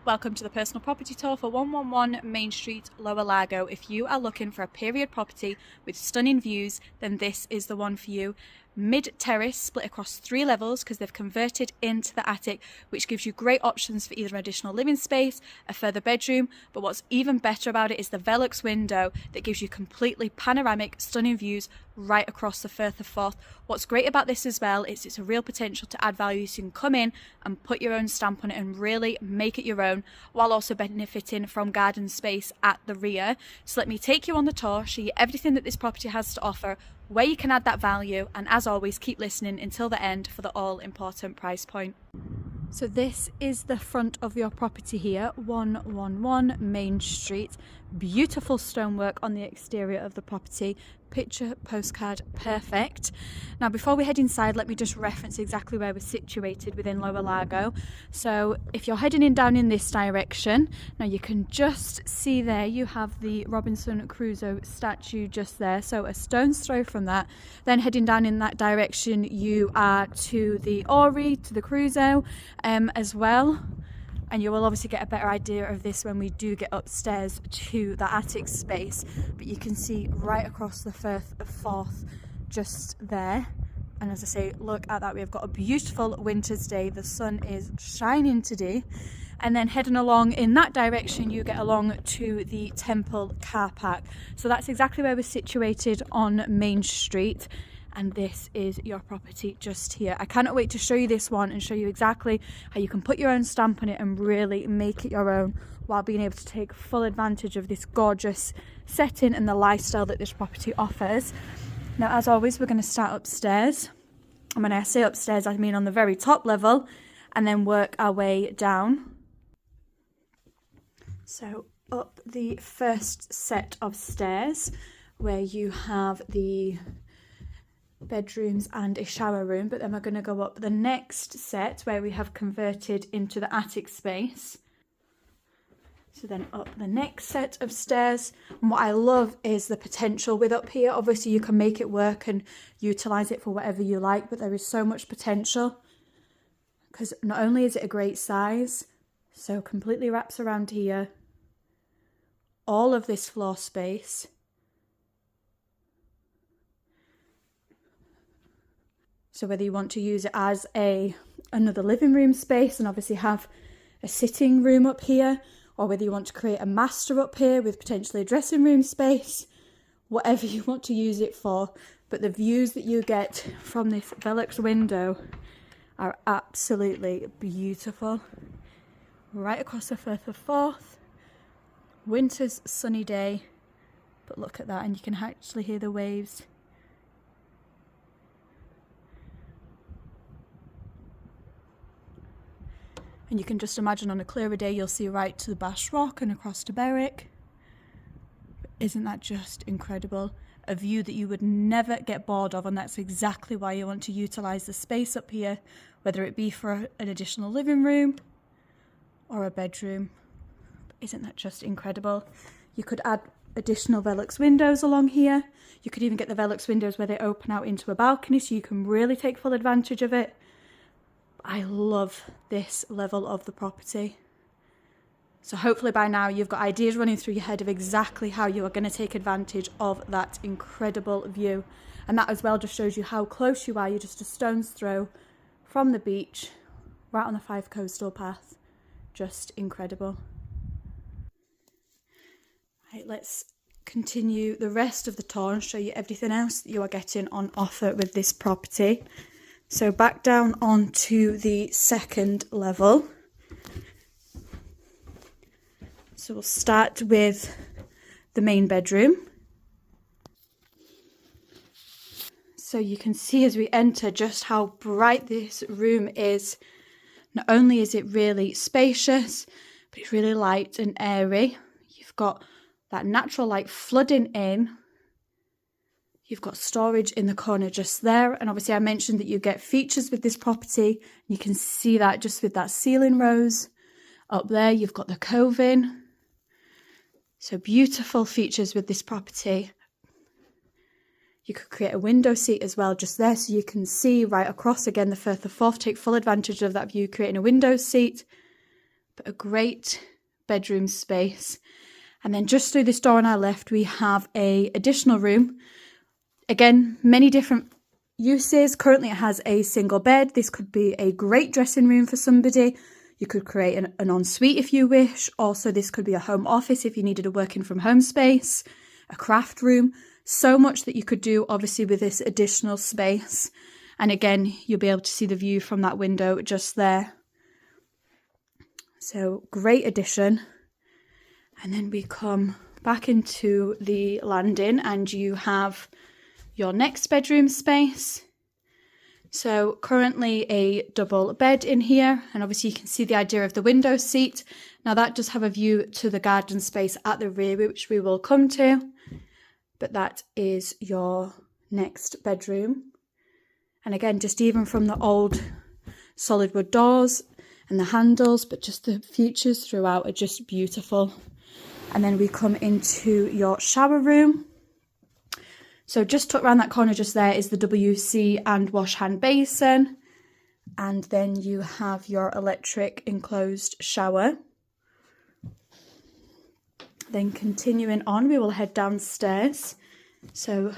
welcome to the personal property tour for 111 Main Street, Lower Largo. If you are looking for a period property with stunning views, then this is the one for you. Mid-terrace, split across 3 levels because they've converted into the attic, which gives you great options for either an additional living space, a further bedroom, but what's even better about it is the Velux window that gives you completely panoramic, stunning views right across the Firth of Forth. What's great about this as well is it's a real potential to add value, so you can come in and put your own stamp on it and really make it your own, while also benefiting from garden space at the rear. So let me take you on the tour, show you everything that this property has to offer, where you can add that value, and as always, keep listening until the end for the all-important price point. So this is the front of your property here, 111 Main Street. Beautiful stonework on the exterior of the property. Picture postcard perfect. Now before we head inside, let me just reference exactly where we're situated within Lower Largo. So if you're heading in down in this direction, now you can just see there you have the Robinson Crusoe statue just there, so a stone's throw from that. Then heading down in that direction you are to the Ori, to the Crusoe as well. And you will obviously get a better idea of this when we do get upstairs to the attic space. But you can see right across the Firth of Forth just there. And as I say, look at that, we've got a beautiful winter's day. The sun is shining today. And then heading along in that direction, you get along to the Temple car park. So that's exactly where we're situated on Main Street. And this is your property just here. I cannot wait to show you this one and show you exactly how you can put your own stamp on it and really make it your own, while being able to take full advantage of this gorgeous setting and the lifestyle that this property offers. Now, as always, we're going to start upstairs. And when I say upstairs, I mean on the very top level, and then work our way down. So up the first set of stairs, where you have the bedrooms and a shower room, but then we're going to go up the next set where we have converted into the attic space. So then up the next set of stairs, and what I love is the potential with up here. Obviously you can make it work and utilize it for whatever you like, but there is so much potential because not only is it a great size, so completely wraps around here, all of this floor space. So whether you want to use it as another living room space and obviously have a sitting room up here, or whether you want to create a master up here with potentially a dressing room space, whatever you want to use it for. But the views that you get from this Velux window are absolutely beautiful. Right across the Firth of Forth, winter's sunny day, but look at that, and you can actually hear the waves. And you can just imagine on a clearer day, you'll see right to the Bash Rock and across to Berwick. Isn't that just incredible? A view that you would never get bored of, and that's exactly why you want to utilise the space up here, whether it be for an additional living room or a bedroom. Isn't that just incredible? You could add additional Velux windows along here. You could even get the Velux windows where they open out into a balcony, so you can really take full advantage of it. I love this level of the property. So hopefully by now you've got ideas running through your head of exactly how you are going to take advantage of that incredible view. And that as well just shows you how close you are. You're just a stone's throw from the beach, right on the Fife Coastal Path. Just incredible. Right, let's continue the rest of the tour and show you everything else that you are getting on offer with this property. So back down onto the second level. So we'll start with the main bedroom. So you can see as we enter just how bright this room is. Not only is it really spacious, but it's really light and airy. You've got that natural light flooding in. You've got storage in the corner just there. And obviously I mentioned that you get features with this property. You can see that just with that ceiling rose. Up there you've got the coving. So beautiful features with this property. You could create a window seat as well just there, so you can see right across again the Firth of Forth. Take full advantage of that view, creating a window seat. but a great bedroom space. And then just through this door on our left, we have a additional room. Again, many different uses. Currently it has a single bed. This could be a great dressing room for somebody. You could create an ensuite if you wish. Also, this could be a home office if you needed a working from home space, a craft room. So much that you could do, obviously, with this additional space. And again, you'll be able to see the view from that window just there. So, great addition. And then we come back into the landing and you have your next bedroom space. So currently a double bed in here, and obviously you can see the idea of the window seat. Now that does have a view to the garden space at the rear, which we will come to, but that is your next bedroom. And again, just even from the old solid wood doors and the handles, but just the features throughout are just beautiful. And then we come into your shower room. So just tucked around that corner just there is the WC and wash hand basin. And then you have your electric enclosed shower. Then continuing on, we will head downstairs. So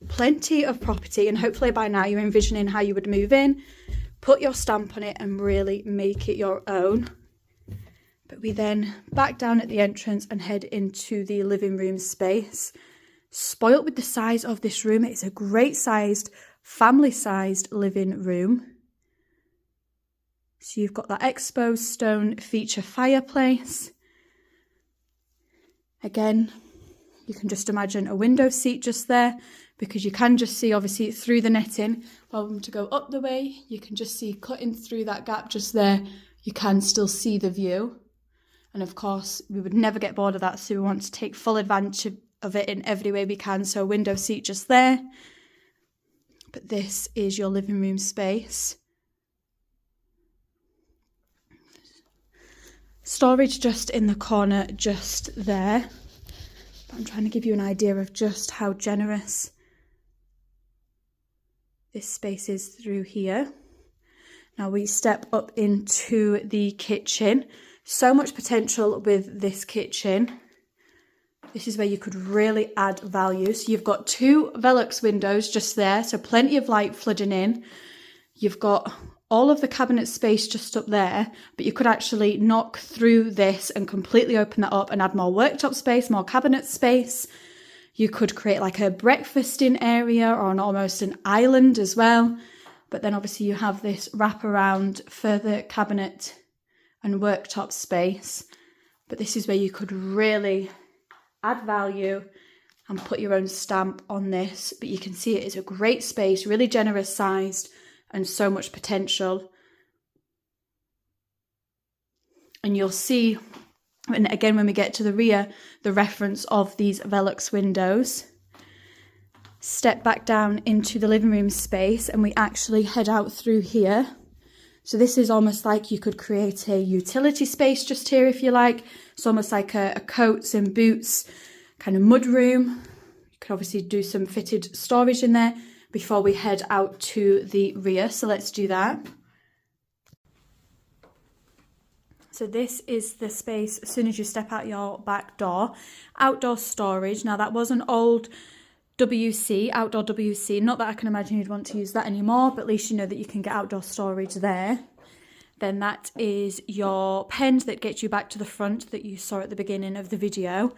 plenty of property, and hopefully by now you're envisioning how you would move in, put your stamp on it and really make it your own. But we then back down at the entrance and head into the living room space. Spoilt with the size of this room. It's a great sized, family sized living room. So you've got that exposed stone feature fireplace. Again, you can just imagine a window seat just there, because you can just see obviously through the netting. Well, to go up the way, you can just see cutting through that gap just there, you can still see the view. And of course, we would never get bored of that, so we want to take full advantage of it in every way we can. So a window seat just there. But this is your living room space. Storage just in the corner just there. But I'm trying to give you an idea of just how generous this space is through here. Now we step up into the kitchen. So much potential with this kitchen. This is where you could really add value. So you've got two Velux windows just there, so plenty of light flooding in. You've got all of the cabinet space just up there, but you could actually knock through this and completely open that up and add more worktop space, more cabinet space. You could create like a breakfasting area or almost an island as well. But then obviously you have this wraparound further cabinet and worktop space. But this is where you could really add value and put your own stamp on this. But you can see it is a great space, really generous sized and so much potential. And you'll see, and again when we get to the rear, the reference of these Velux windows. Step back down into the living room space and we actually head out through here. So this is almost like you could create a utility space just here if you like. It's almost like a coats and boots kind of mud room. You could obviously do some fitted storage in there before we head out to the rear. So let's do that. So this is the space as soon as you step out your back door. Outdoor storage. Now that was an old WC, outdoor WC. Not that I can imagine you'd want to use that anymore, but at least you know that you can get outdoor storage there. Then that is your pen that gets you back to the front that you saw at the beginning of the video.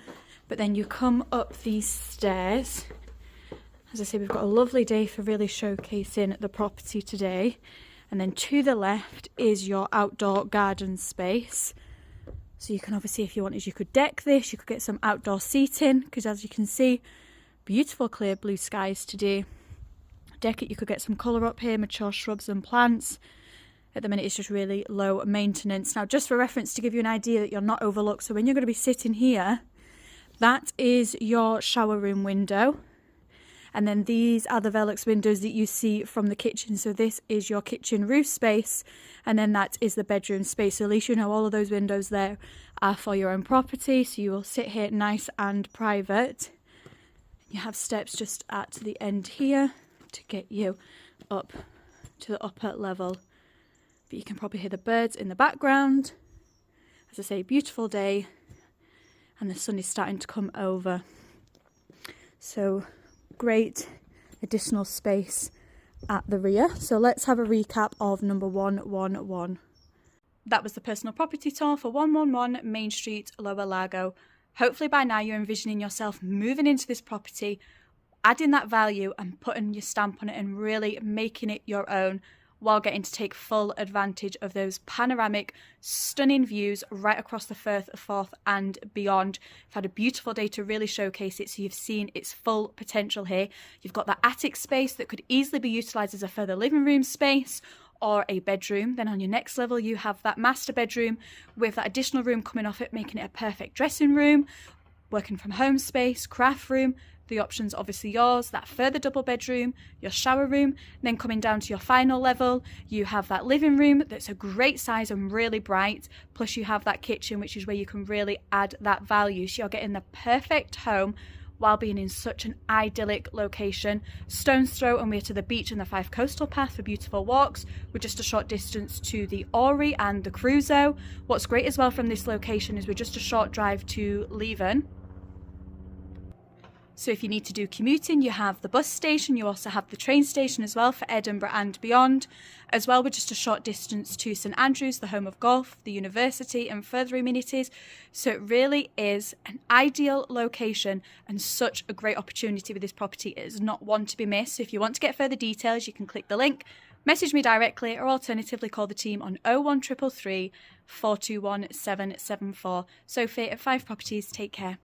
But then you come up these stairs. As I say, we've got a lovely day for really showcasing the property today. And then to the left is your outdoor garden space. So you can obviously, if you wanted, you could deck this. You could get some outdoor seating, because as you can see, beautiful clear blue skies today. Deck it, you could get some colour up here, mature shrubs and plants. At the minute it's just really low maintenance. Now just for reference, to give you an idea that you're not overlooked, so when you're going to be sitting here, that is your shower room window. And then these are the Velux windows that you see from the kitchen. So this is your kitchen roof space, and then that is the bedroom space. So at least you know all of those windows there are for your own property. So you will sit here nice and private. You have steps just at the end here to get you up to the upper level. But you can probably hear the birds in the background. As I say, beautiful day, and the sun is starting to come over. So great additional space at the rear. So let's have a recap of number 111. That was the personal property tour for 111 Main Street, Lower Largo. Hopefully by now you're envisioning yourself moving into this property, adding that value and putting your stamp on it and really making it your own, while getting to take full advantage of those panoramic, stunning views right across the Firth of Forth and beyond. You've had a beautiful day to really showcase it, so you've seen its full potential here. You've got that attic space that could easily be utilised as a further living room space or a bedroom. Then on your next level you have that master bedroom with that additional room coming off it, making it a perfect dressing room, working from home space, craft room. The option's obviously yours. That further double bedroom, your shower room, then coming down to your final level you have that living room that's a great size and really bright, plus you have that kitchen, which is where you can really add that value. So you're getting the perfect home while being in such an idyllic location. Stone's throw and we're to the beach and the Fife Coastal Path for beautiful walks. We're just a short distance to the Ori and the Crusoe. What's great as well from this location is we're just a short drive to Leven. So if you need to do commuting, you have the bus station, you also have the train station as well for Edinburgh and beyond. As well, we're just a short distance to St Andrews, the home of golf, the university and further amenities. So it really is an ideal location and such a great opportunity with this property. It is not one to be missed. So if you want to get further details, you can click the link, message me directly, or alternatively call the team on 01333 421 774. Sophie at Fife Properties, take care.